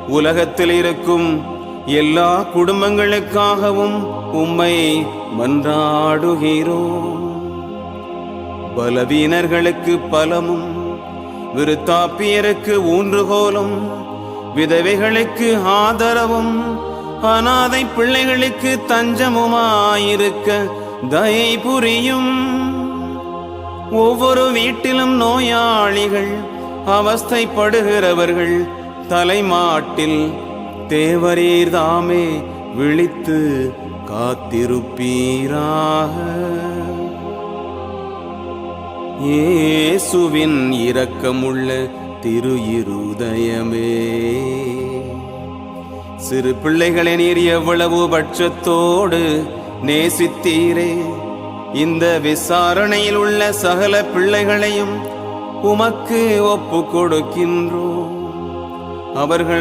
உலகத்தில் இருக்கும் எல்லா குடும்பங்களுக்காகவும் உம்மை மன்றாடுகிறோம். பலவீனர்களுக்கு பலமும், விருத்தாப்பியருக்கு ஊன்றுகோலும், விதவைகளுக்கு ஆதரவும், அனாதை பிள்ளைகளுக்கு தஞ்சமுமாயிருக்க தயை புரியும். ஒவ்வொரு வீட்டிலும் நோயாளிகள், அவஸ்தைப்படுகிறவர்கள் தலைமாட்டில் தேவரீர் தாமே விழித்து காத்திருப்பீராக. இயேசுவின் இரக்கமுள்ள திரு இருதயமே, சிறு பிள்ளைகளை நீர் எவ்வளவு பட்சத்தோடு நேசித்தீரே. இந்த விசாரணையில் உள்ள சகல பிள்ளைகளையும் உமக்கு ஒப்பு கொடுக்கின்றோம். அவர்கள்